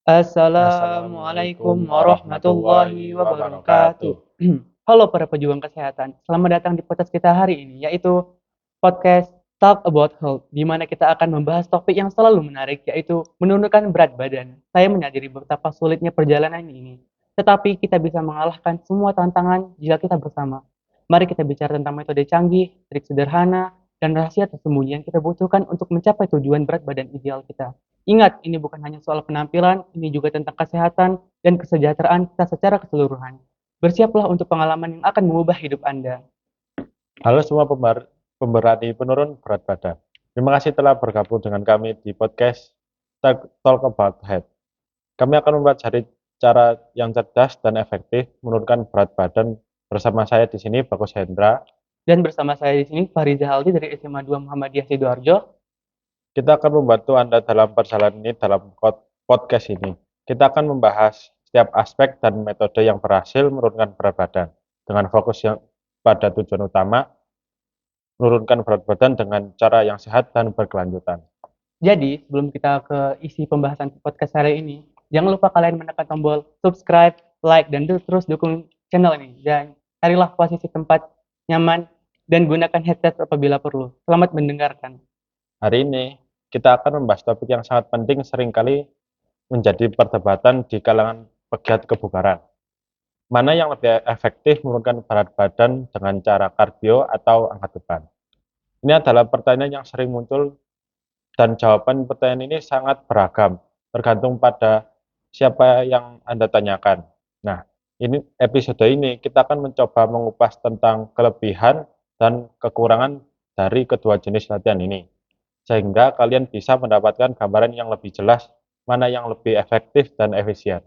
Assalamualaikum Assalamualaikum warahmatullahi warahmatullahi wabarakatuh. wabarakatuh. Halo para pejuang kesehatan, selamat datang di podcast kita hari ini, yaitu podcast Talk About Health, di mana kita akan membahas topik yang selalu menarik, yaitu menurunkan berat badan. Saya menyadari betapa sulitnya perjalanan ini, tetapi kita bisa mengalahkan semua tantangan jika kita bersama. Mari kita bicara tentang metode canggih, trik sederhana, dan rahasia tersembunyi yang kita butuhkan untuk mencapai tujuan berat badan ideal kita. Ingat, ini bukan hanya soal penampilan, ini juga tentang kesehatan dan kesejahteraan kita secara keseluruhan. Bersiaplah untuk pengalaman yang akan mengubah hidup Anda. Halo semua pemberani penurun berat badan. Terima kasih telah bergabung dengan kami di podcast Talk About Health. Kami akan membahas cara yang cerdas dan efektif menurunkan berat badan bersama saya di sini, Bagus Hendra. Dan bersama saya di sini, Fariza Haldi dari SMA 2 Muhammadiyah Sidoarjo. Kita akan membantu Anda dalam perjalanan ini dalam podcast ini. Kita akan membahas setiap aspek dan metode yang berhasil menurunkan berat badan dengan fokus yang pada tujuan utama, menurunkan berat badan dengan cara yang sehat dan berkelanjutan. Jadi, sebelum kita ke isi pembahasan podcast hari ini, jangan lupa kalian menekan tombol subscribe, like, dan terus dukung channel ini. Dan carilah posisi tempat nyaman dan gunakan headset apabila perlu. Selamat mendengarkan. Hari ini kita akan membahas topik yang sangat penting seringkali menjadi perdebatan di kalangan pegiat kebugaran. Mana yang lebih efektif menurunkan berat badan dengan cara kardio atau angkat beban? Ini adalah pertanyaan yang sering muncul dan jawaban pertanyaan ini sangat beragam, tergantung pada siapa yang Anda tanyakan. Nah, ini episode ini kita akan mencoba mengupas tentang kelebihan dan kekurangan dari kedua jenis latihan ini, sehingga kalian bisa mendapatkan gambaran yang lebih jelas mana yang lebih efektif dan efisien.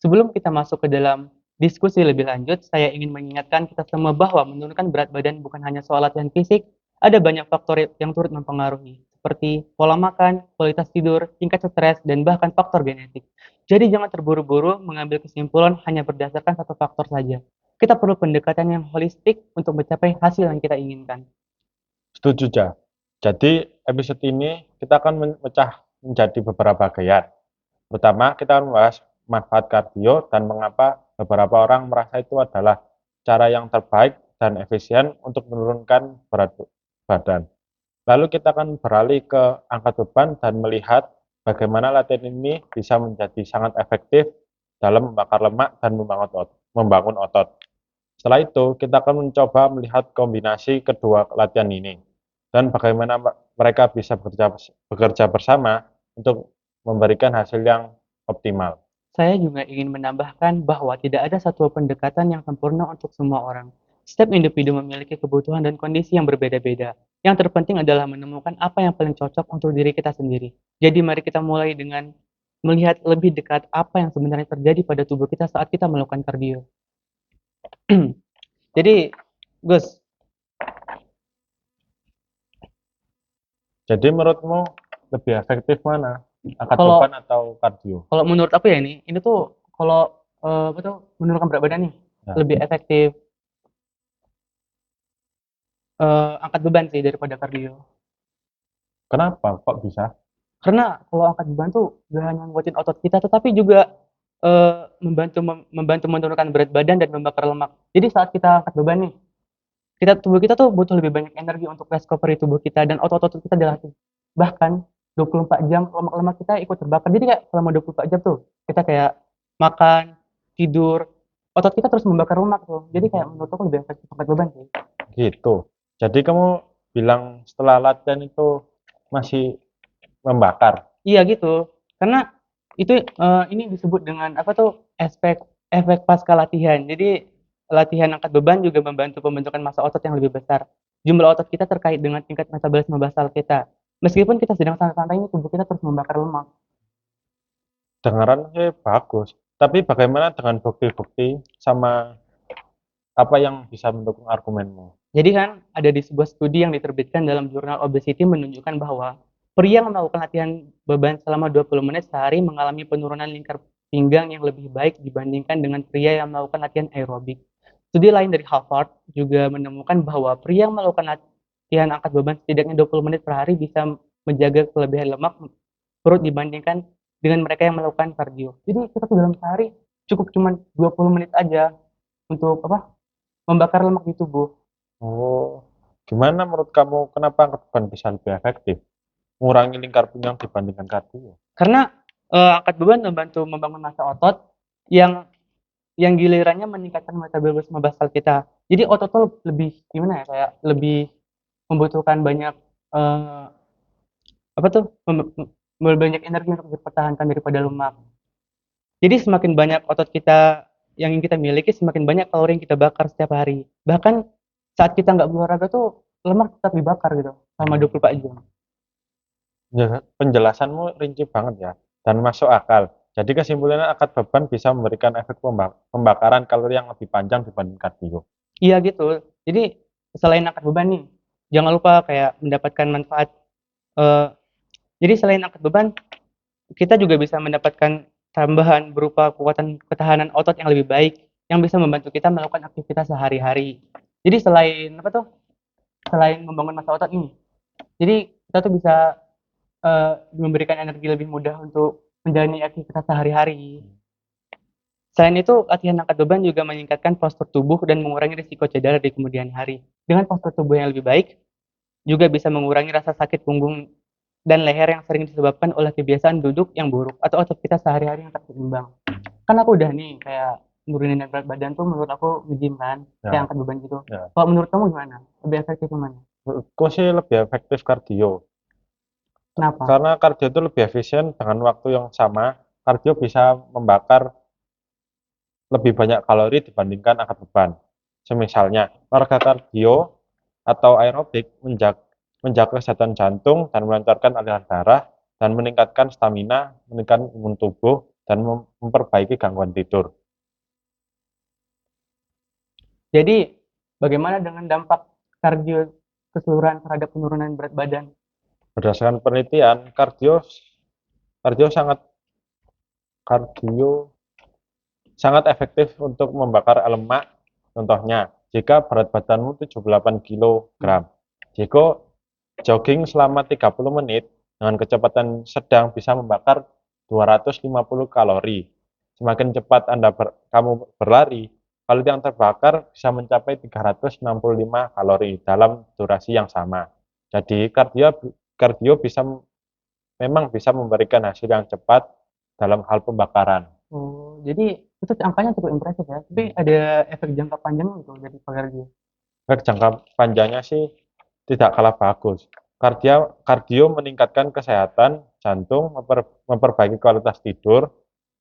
Sebelum kita masuk ke dalam diskusi lebih lanjut, saya ingin mengingatkan kita semua bahwa menurunkan berat badan bukan hanya soal latihan fisik, ada banyak faktor yang turut mempengaruhi, seperti pola makan, kualitas tidur, tingkat stres, dan bahkan faktor genetik. Jadi jangan terburu-buru mengambil kesimpulan hanya berdasarkan satu faktor saja. Kita perlu pendekatan yang holistik untuk mencapai hasil yang kita inginkan. Setuju, Ja? Jadi, episode ini kita akan memecah menjadi beberapa bagian. Pertama, kita akan membahas manfaat kardio dan mengapa beberapa orang merasa itu adalah cara yang terbaik dan efisien untuk menurunkan berat badan. Lalu kita akan beralih ke angkat beban dan melihat bagaimana latihan ini bisa menjadi sangat efektif dalam membakar lemak dan membangun otot. Setelah itu, kita akan mencoba melihat kombinasi kedua latihan ini dan bagaimana mereka bisa bekerja bersama untuk memberikan hasil yang optimal. Saya juga ingin menambahkan bahwa tidak ada satu pendekatan yang sempurna untuk semua orang. Setiap individu memiliki kebutuhan dan kondisi yang berbeda-beda. Yang terpenting adalah menemukan apa yang paling cocok untuk diri kita sendiri. Jadi mari kita mulai dengan melihat lebih dekat apa yang sebenarnya terjadi pada tubuh kita saat kita melakukan kardio. Jadi, Gus, Jadi menurutmu lebih efektif mana? Angkat beban kalau atau kardio? kalau menurut aku ya ini tuh kalau apa tuh menurunkan berat badan nih Nah, lebih efektif angkat beban sih daripada kardio. kenapa kok bisa? Karena kalau angkat beban tuh gak hanya nguatin otot kita, tetapi juga membantu menurunkan berat badan dan membakar lemak. Jadi saat kita angkat beban nih, tubuh kita tuh butuh lebih banyak energi untuk recovery tubuh kita dan otot-otot kita dilatih. Bahkan 24 jam lemak-lemak kita ikut terbakar. Jadi kayak selama 24 jam tuh kita kayak makan, tidur, otot kita terus membakar lemak tuh. Jadi kayak menurut aku lebih efektif angkat beban sih. Gitu. Jadi kamu bilang setelah latihan itu masih membakar. Iya gitu. Karena itu ini disebut dengan apa tuh efek efek pasca latihan. Jadi latihan angkat beban juga membantu pembentukan massa otot yang lebih besar. Jumlah otot kita terkait dengan tingkat metabolisme basal kita. Meskipun kita sedang santai-santai ini tubuh kita terus membakar lemak. Dengaran sih bagus. Tapi bagaimana dengan bukti-bukti sama apa yang bisa mendukung argumenmu? Jadi kan ada di sebuah studi yang diterbitkan dalam jurnal Obesity menunjukkan bahwa pria yang melakukan latihan beban selama 20 menit sehari mengalami penurunan lingkar pinggang yang lebih baik dibandingkan dengan pria yang melakukan latihan aerobik. Studi lain dari Harvard juga menemukan bahwa pria yang melakukan latihan angkat beban setidaknya 20 menit per hari bisa menjaga kelebihan lemak perut dibandingkan dengan mereka yang melakukan kardio. Jadi kita tuh dalam sehari cukup cuman 20 menit aja untuk apa? Membakar lemak di tubuh. Oh, gimana menurut kamu kenapa angkat beban bisa lebih efektif? Mengurangi lingkar pinggang dibandingkan kardio? Karena angkat beban membantu membangun massa otot yang gilirannya meningkatkan metabolisme basal kita. Jadi otot tuh lebih gimana ya, kayak lebih membutuhkan banyak eh, apa tuh banyak energi untuk dipertahankan daripada lemak. Jadi semakin banyak otot kita yang ingin kita miliki, semakin banyak kalori yang kita bakar setiap hari. Bahkan saat kita nggak berolahraga tuh lemak tetap dibakar gitu selama 24 jam. Penjelasanmu rinci banget ya, dan masuk akal. Jadi kesimpulannya angkat beban bisa memberikan efek pembakaran kalori yang lebih panjang dibanding kardio. Iya gitu. Jadi selain angkat beban nih, jangan lupa kayak mendapatkan manfaat. eh, jadi selain angkat beban, kita juga bisa mendapatkan tambahan berupa kekuatan ketahanan otot yang lebih baik yang bisa membantu kita melakukan aktivitas sehari-hari. Jadi selain apa tuh? Selain membangun massa otot ini, jadi kita tuh bisa memberikan energi lebih mudah untuk menjalani aktivitas sehari-hari. Selain itu, latihan angkat beban juga meningkatkan postur tubuh dan mengurangi risiko cedera di kemudian hari. Dengan postur tubuh yang lebih baik, juga bisa mengurangi rasa sakit punggung dan leher yang sering disebabkan oleh kebiasaan duduk yang buruk atau otot kita sehari-hari yang tak seimbang. Kan aku udah nih kayak nurunin berat badan tuh menurut aku nge-gym kan, Ya, kayak angkat beban gitu. ya. Kalau menurut kamu gimana? Lebih efektif yang mana? Menurutku sih lebih efektif kardio. Kenapa? Karena kardio itu lebih efisien dengan waktu yang sama. Kardio bisa membakar lebih banyak kalori dibandingkan angkat beban. Semisalnya, olahraga kardio atau aerobik menjaga kesehatan jantung dan melancarkan aliran darah dan meningkatkan stamina, meningkatkan imun tubuh, dan memperbaiki gangguan tidur. Jadi, bagaimana dengan dampak kardio keseluruhan terhadap penurunan berat badan? Berdasarkan penelitian, kardio sangat kardio sangat efektif untuk membakar lemak. Contohnya, jika berat badanmu 78 kg, jika jogging selama 30 menit dengan kecepatan sedang bisa membakar 250 kalori. Semakin cepat kamu berlari, kalori yang terbakar bisa mencapai 365 kalori dalam durasi yang sama. Jadi kardio memang bisa memberikan hasil yang cepat dalam hal pembakaran. Oh, jadi itu angkanya cukup impresif ya. Tapi ada efek jangka panjang gitu dari kardio. Efek jangka panjangnya sih tidak kalah bagus. Kardio meningkatkan kesehatan jantung, memperbaiki kualitas tidur,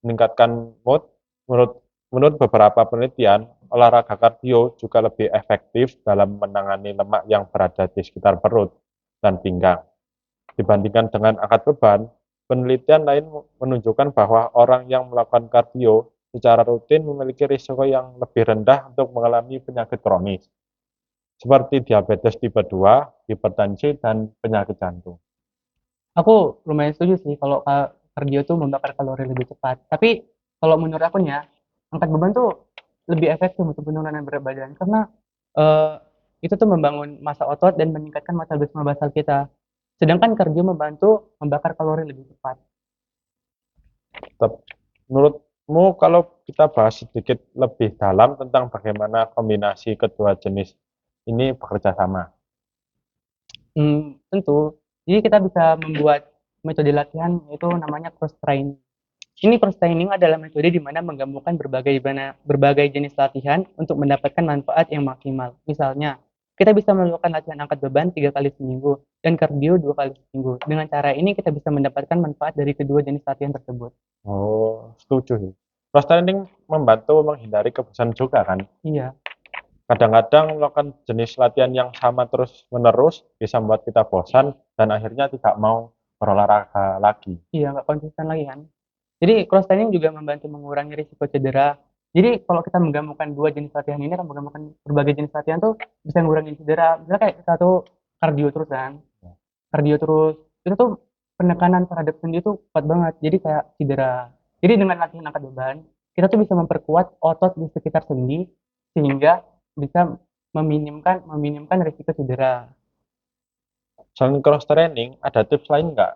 meningkatkan mood. Menurut menurut beberapa penelitian, olahraga kardio juga lebih efektif dalam menangani lemak yang berada di sekitar perut dan pinggang. Dibandingkan dengan angkat beban, penelitian lain menunjukkan bahwa orang yang melakukan kardio secara rutin memiliki risiko yang lebih rendah untuk mengalami penyakit kronis seperti diabetes tipe 2, hipertensi, dan penyakit jantung. Aku lumayan setuju sih kalau kardio tuh membakar kalori lebih cepat. Tapi kalau menurut aku nih ya, angkat beban tuh lebih efektif untuk penurunan berat badan karena eh, itu tuh membangun massa otot dan meningkatkan metabolisme basal kita. Sedangkan kardio membantu membakar kalori lebih cepat. Menurutmu kalau kita bahas sedikit lebih dalam tentang bagaimana kombinasi kedua jenis ini bekerja sama? Tentu. Jadi kita bisa membuat metode latihan yaitu namanya cross training. Ini cross training adalah metode di mana menggabungkan berbagai jenis latihan untuk mendapatkan manfaat yang maksimal. Misalnya, kita bisa melakukan latihan angkat beban 3 kali seminggu dan kardio 2 kali seminggu. Dengan cara ini kita bisa mendapatkan manfaat dari kedua jenis latihan tersebut. Oh, setuju sih. Cross training membantu menghindari kebosanan juga kan? Iya, Kadang-kadang melakukan jenis latihan yang sama terus-menerus bisa membuat kita bosan dan akhirnya tidak mau berolahraga lagi. iya nggak konsisten lagi kan. Jadi cross training juga membantu mengurangi risiko cedera. Jadi kalau kita menggabungkan dua jenis latihan ini kan menggabungkan berbagai jenis latihan tuh bisa mengurangi cedera. Misalnya kayak satu kardio terus kan, kardio terus itu tuh penekanan terhadap sendi tuh kuat banget. Jadi kayak cedera. Jadi dengan latihan angkat beban kita tuh bisa memperkuat otot di sekitar sendi sehingga bisa meminimkan risiko cedera. Selain cross training, ada tips lain nggak?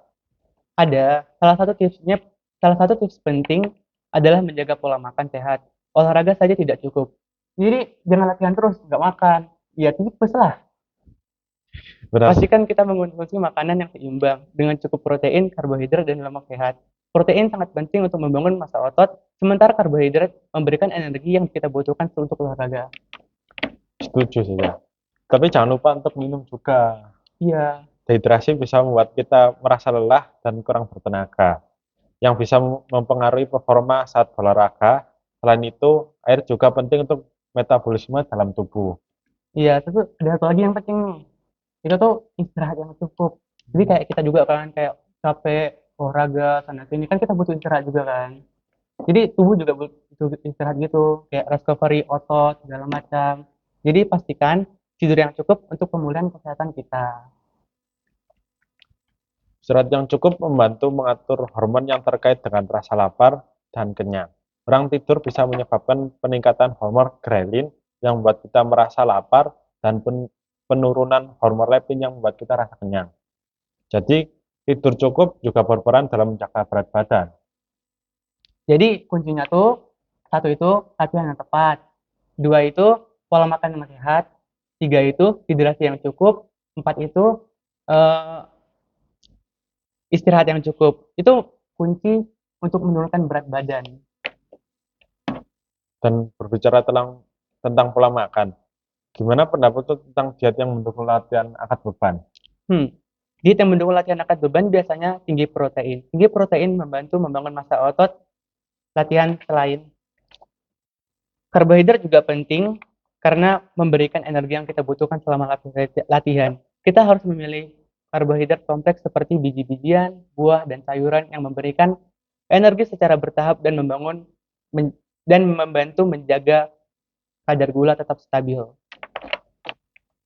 Ada salah satu tipsnya Salah satu tips penting adalah menjaga pola makan sehat. Olahraga saja tidak cukup. Jadi jangan latihan terus, nggak makan. Ya tipes lah. Benar, Pastikan kita mengonsumsi makanan yang seimbang dengan cukup protein, karbohidrat, dan lemak sehat. Protein sangat penting untuk membangun massa otot, sementara karbohidrat memberikan energi yang kita butuhkan untuk olahraga. setuju sih ya. Tapi jangan lupa untuk minum juga. Iya, Dehidrasi bisa membuat kita merasa lelah dan kurang bertenaga, yang bisa mempengaruhi performa saat berolahraga. Selain itu, air juga penting untuk metabolisme dalam tubuh. iya. Terus ada satu lagi yang penting nih. Itu tuh istirahat yang cukup. Jadi kayak kita juga kan kayak capek olahraga sana sini kan kita butuh istirahat juga kan. Jadi tubuh juga butuh istirahat gitu, kayak recovery otot segala macam. Jadi pastikan tidur yang cukup untuk pemulihan kesehatan kita. Istirahat yang cukup membantu mengatur hormon yang terkait dengan rasa lapar dan kenyang. Kurang tidur bisa menyebabkan peningkatan hormon ghrelin yang membuat kita merasa lapar dan penurunan hormon leptin yang membuat kita rasa kenyang. Jadi, tidur cukup juga berperan dalam menjaga berat badan. Jadi kuncinya tuh satu itu latihan yang tepat, dua itu pola makan yang sehat, tiga itu hidrasi yang cukup, empat itu eh, istirahat yang cukup. Itu kunci untuk menurunkan berat badan. Dan berbicara tentang pola makan, gimana pendapat itu tentang diet yang mendukung latihan angkat beban? Diet yang mendukung latihan angkat beban biasanya tinggi protein. Tinggi protein membantu membangun massa otot. Latihan selain karbohidrat juga penting karena memberikan energi yang kita butuhkan selama latihan. Kita harus memilih karbohidrat kompleks seperti biji-bijian, buah, dan sayuran yang memberikan energi secara bertahap dan dan membantu menjaga kadar gula tetap stabil.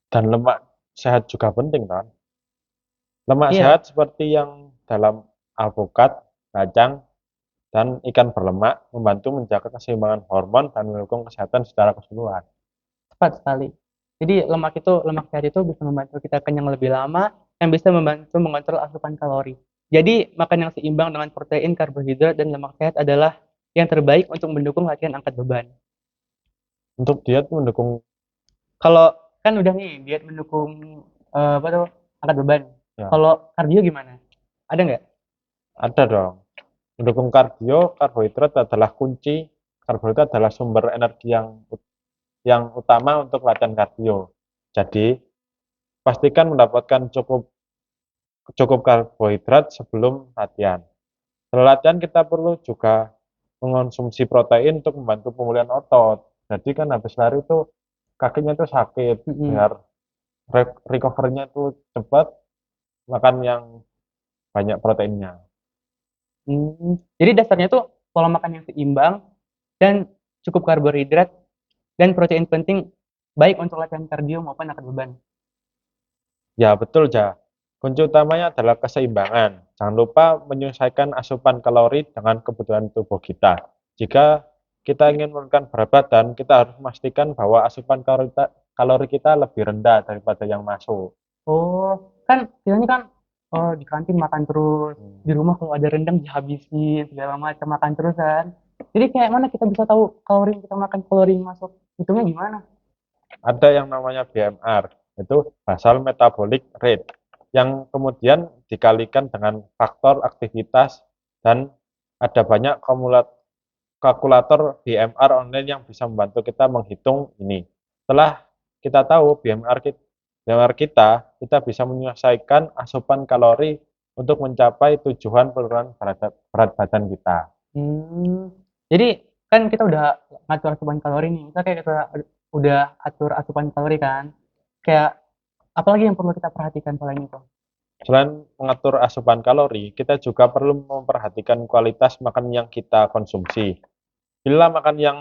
Dan lemak sehat juga penting, kan? Lemak Iya, sehat seperti yang dalam alpukat, kacang, dan ikan berlemak membantu menjaga keseimbangan hormon dan mendukung kesehatan secara keseluruhan. tepat sekali. Jadi lemak sehat itu bisa membantu kita kenyang lebih lama dan bisa membantu mengontrol asupan kalori. Jadi makan yang seimbang dengan protein, karbohidrat, dan lemak sehat adalah yang terbaik untuk mendukung latihan angkat beban. Untuk diet mendukung, Kalau kan udah nih diet mendukung apa tuh angkat beban. ya, Kalau kardio gimana? Ada nggak? ada dong. Mendukung kardio, karbohidrat adalah kunci. Karbohidrat adalah sumber energi yang utama untuk latihan kardio. Jadi, pastikan mendapatkan cukup cukup karbohidrat sebelum latihan. Setelah latihan kita perlu juga mengonsumsi protein untuk membantu pemulihan otot. Jadi kan habis lari itu kakinya itu sakit, Mm-mm. biar recovery-nya itu cepat, makan yang banyak proteinnya. Jadi dasarnya tuh pola makan yang seimbang dan cukup karbohidrat dan protein penting baik untuk latihan kardio maupun angkat beban. Ya betul, Ja. Kunci utamanya adalah keseimbangan. Jangan lupa menyesuaikan asupan kalori dengan kebutuhan tubuh kita. Jika kita ingin menurunkan berat badan, kita harus memastikan bahwa asupan kalori kita lebih rendah daripada yang masuk. Oh, kan biasanya kan oh, di kantin makan terus, Hmm. di rumah kalau ada rendang dihabisin segala macam makan terus kan. Jadi kayak mana kita bisa tahu kalori yang kita makan, kalori yang masuk? Hitungnya gimana? Ada yang namanya BMR, itu basal metabolic rate, yang kemudian dikalikan dengan faktor aktivitas, dan ada banyak kalkulator BMR online yang bisa membantu kita menghitung ini. Setelah kita tahu BMR kita bisa menyelesaikan asupan kalori untuk mencapai tujuan penurunan berat badan kita. Hmm. Jadi kan kita udah ngatur asupan kalori nih. Misalnya kayak kita udah atur asupan kalori kan. Kayak apalagi yang perlu kita perhatikan selain itu? Selain mengatur asupan kalori, kita juga perlu memperhatikan kualitas makan yang kita konsumsi. Pilihlah makan yang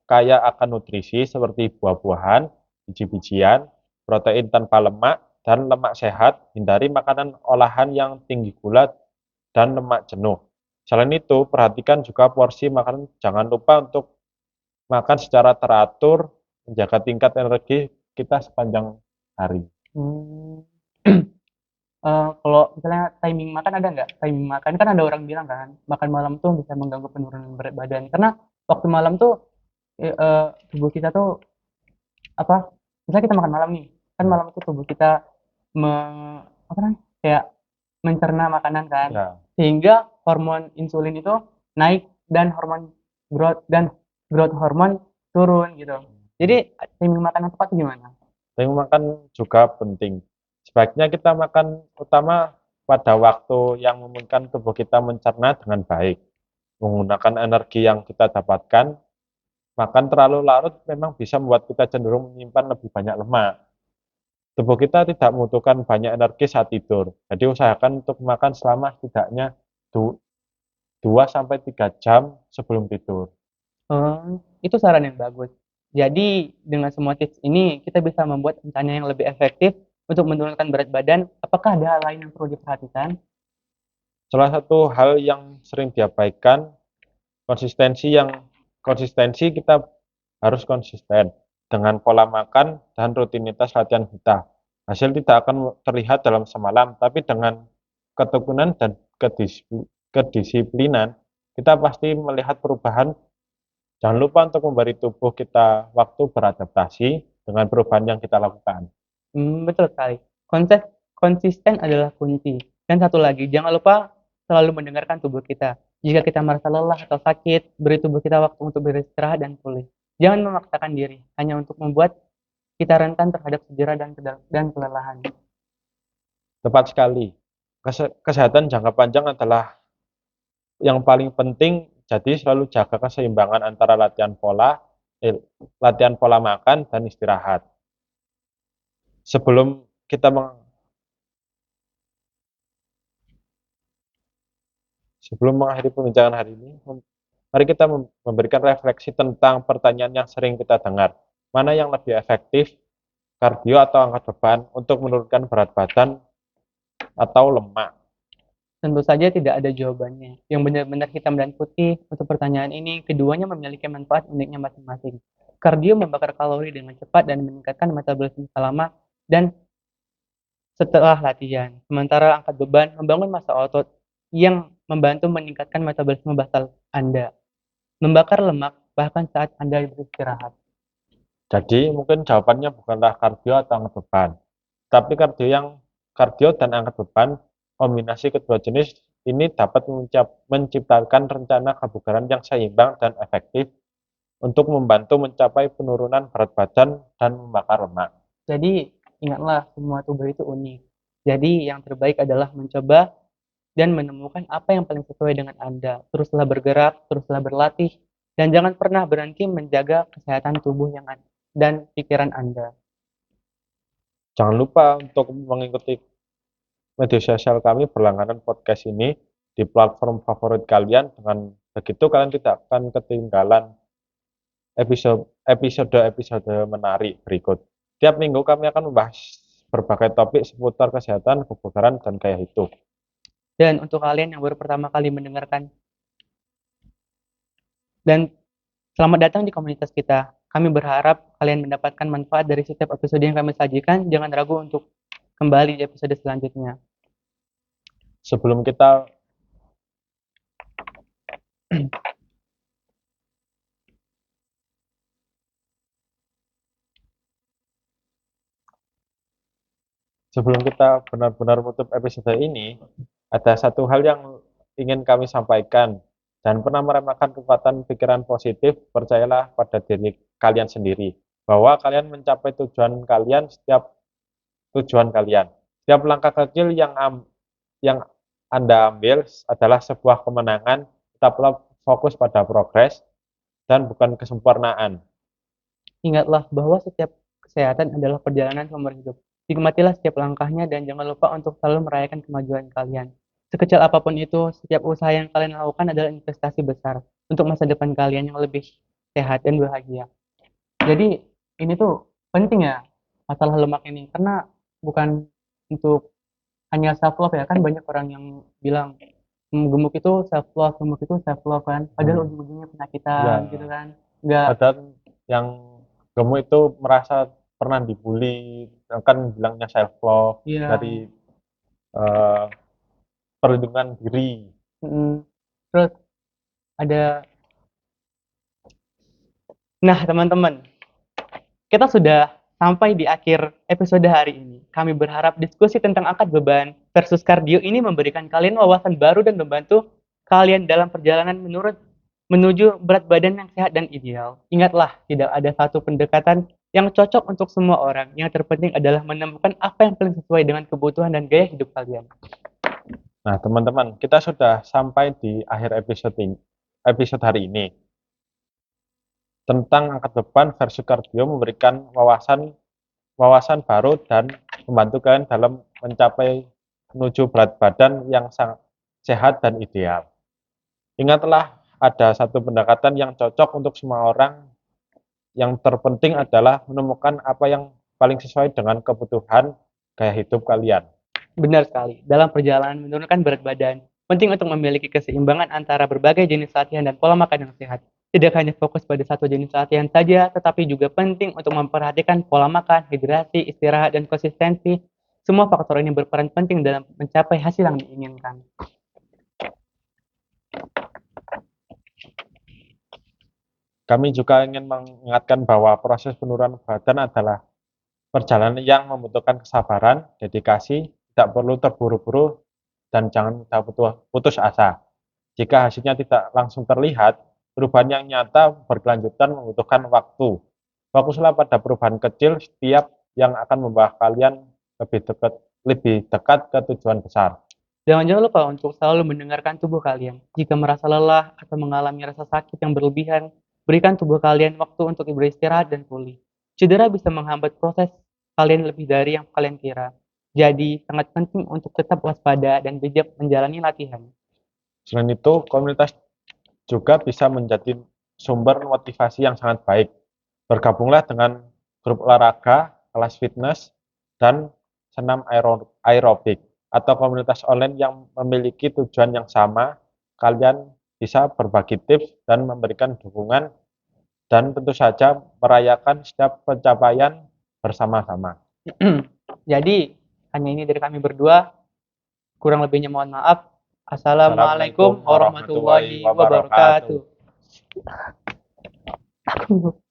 kaya akan nutrisi seperti buah-buahan, biji-bijian, protein tanpa lemak, dan lemak sehat. Hindari makanan olahan yang tinggi gula dan lemak jenuh. Selain itu, perhatikan juga porsi makanan. Jangan lupa untuk makan secara teratur, menjaga tingkat energi kita sepanjang hari. Hmm. Kalau misalnya timing makan ada nggak? Timing makan kan ada orang bilang kan, makan malam tuh bisa mengganggu penurunan berat badan. Karena waktu malam tuh tubuh kita tuh apa? Misalnya kita makan malam nih, kan Hmm. malam itu tubuh kita me, apa namanya? Kayak mencerna makanan kan, Ya, sehingga hormon insulin itu naik dan growth hormon turun gitu. Jadi timing makan yang tepat itu gimana? yang makan juga penting. Sebaiknya kita makan utama pada waktu yang memungkinkan tubuh kita mencerna dengan baik, menggunakan energi yang kita dapatkan. Makan terlalu larut memang bisa membuat kita cenderung menyimpan lebih banyak lemak. Tubuh kita tidak membutuhkan banyak energi saat tidur. Jadi usahakan untuk makan selama setidaknya 2 sampai 3 jam sebelum tidur. Itu saran yang bagus. Jadi dengan semua tips ini kita bisa membuat rencana yang lebih efektif untuk menurunkan berat badan. Apakah ada hal lain yang perlu diperhatikan? Salah satu hal yang sering diabaikan, konsistensi yang konsistensi kita harus konsisten dengan pola makan dan rutinitas latihan kita. Hasil tidak akan terlihat dalam semalam, tapi dengan ketekunan dan kedisiplinan, kita pasti melihat perubahan. Jangan lupa untuk memberi tubuh kita waktu beradaptasi dengan perubahan yang kita lakukan. Betul sekali. Konsisten adalah kunci. Dan satu lagi, jangan lupa selalu mendengarkan tubuh kita. Jika kita merasa lelah atau sakit, beri tubuh kita waktu untuk beristirahat dan pulih. Jangan memaksakan diri, hanya untuk membuat kita rentan terhadap cedera dan kelelahan. Tepat sekali. Kesehatan jangka panjang adalah yang paling penting, jadi selalu jaga keseimbangan antara latihan pola makan dan istirahat. Sebelum kita sebelum mengakhiri pembincangan hari ini, mari kita memberikan refleksi tentang pertanyaan yang sering kita dengar. Mana yang lebih efektif, kardio atau angkat beban untuk menurunkan berat badan atau lemak? Tentu saja tidak ada jawabannya yang benar-benar hitam dan putih untuk pertanyaan ini. Keduanya memiliki manfaat uniknya masing-masing. Kardio membakar kalori dengan cepat dan meningkatkan metabolisme selama dan setelah latihan. Sementara angkat beban membangun massa otot yang membantu meningkatkan metabolisme basal Anda. Membakar lemak bahkan saat Anda beristirahat. Jadi mungkin jawabannya bukanlah kardio atau angkat beban, tapi kardio dan angkat beban, kombinasi kedua jenis ini dapat menciptakan rencana kebugaran yang seimbang dan efektif untuk membantu mencapai penurunan berat badan dan membakar lemak. Jadi ingatlah semua tubuh itu unik. Jadi yang terbaik adalah mencoba dan menemukan apa yang paling sesuai dengan Anda. Teruslah bergerak, teruslah berlatih, dan jangan pernah berhenti menjaga kesehatan tubuh dan pikiran Anda. Jangan lupa untuk mengikuti media sosial kami berlangganan podcast ini di platform favorit kalian. Dengan begitu kalian tidak akan ketinggalan episode menarik berikut. Tiap minggu kami akan membahas berbagai topik seputar kesehatan, kebugaran, dan gaya hidup. Dan untuk kalian yang baru pertama kali mendengarkan, dan selamat datang di komunitas kita. Kami berharap kalian mendapatkan manfaat dari setiap episode yang kami sajikan. Jangan ragu untuk kembali di episode selanjutnya. Sebelum kita Sebelum kita benar-benar menutup episode ini, ada satu hal yang ingin kami sampaikan. Jangan pernah meremehkan kekuatan pikiran positif, percayalah pada diri kalian sendiri, bahwa kalian mencapai tujuan kalian. Setiap langkah kecil yang Anda ambil adalah sebuah kemenangan. Tetaplah fokus pada progres dan bukan kesempurnaan. Ingatlah bahwa setiap kesehatan adalah perjalanan seumur hidup. Nikmatilah setiap langkahnya dan jangan lupa untuk selalu merayakan kemajuan kalian. Sekecil apapun itu, setiap usaha yang kalian lakukan adalah investasi besar untuk masa depan kalian yang lebih sehat dan bahagia. Jadi ini tuh penting ya masalah lemak ini karena bukan untuk hanya self love ya kan banyak orang yang bilang gemuk itu self love kan padahal ujung-ujungnya penyakitan Ya, gitu kan nggak. padahal yang gemuk itu merasa pernah dibully, kan bilangnya self love Iya, dari eh, perlindungan diri. Mm, Terus ada, nah teman-teman, kita sudah sampai di akhir episode hari ini. Kami berharap diskusi tentang angkat beban versus kardio ini memberikan kalian wawasan baru dan membantu kalian dalam perjalanan menuju berat badan yang sehat dan ideal. Ingatlah, tidak ada satu pendekatan yang cocok untuk semua orang. Yang terpenting adalah menemukan apa yang paling sesuai dengan kebutuhan dan gaya hidup kalian. Nah, teman-teman, kita sudah sampai di akhir episode hari ini. Tentang angkat beban versus kardio memberikan wawasan baru dan membantu kalian dalam mencapai menuju berat badan yang sangat sehat dan ideal. Ingatlah, ada satu pendekatan yang cocok untuk semua orang. Yang terpenting adalah menemukan apa yang paling sesuai dengan kebutuhan gaya hidup kalian. Benar sekali. Dalam perjalanan menurunkan berat badan, penting untuk memiliki keseimbangan antara berbagai jenis latihan dan pola makan yang sehat. Tidak hanya fokus pada satu jenis latihan saja, tetapi juga penting untuk memperhatikan pola makan, hidrasi, istirahat, dan konsistensi. Semua faktor ini berperan penting dalam mencapai hasil yang diinginkan. Kami juga ingin mengingatkan bahwa proses penurunan badan adalah perjalanan yang membutuhkan kesabaran, dedikasi, tidak perlu terburu-buru, dan jangan mudah putus asa. Jika hasilnya tidak langsung terlihat, perubahan yang nyata berkelanjutan membutuhkan waktu. Fokuslah pada perubahan kecil setiap yang akan membawa kalian lebih dekat ke tujuan besar. Jangan lupa untuk selalu mendengarkan tubuh kalian. Jika merasa lelah atau mengalami rasa sakit yang berlebihan, berikan tubuh kalian waktu untuk beristirahat dan pulih. Cedera bisa menghambat proses kalian lebih dari yang kalian kira. Jadi, sangat penting untuk tetap waspada dan bijak menjalani latihan. Selain itu, komunitas juga bisa menjadi sumber motivasi yang sangat baik. Bergabunglah dengan grup olahraga, kelas fitness, dan senam aerobik atau komunitas online yang memiliki tujuan yang sama. Kalian bisa berbagi tips dan memberikan dukungan dan tentu saja merayakan setiap pencapaian bersama-sama. Jadi, hanya ini dari kami berdua. Kurang lebihnya mohon maaf. Assalamualaikum Assalamualaikum warahmatullahi warahmatullahi wabarakatuh. wabarakatuh.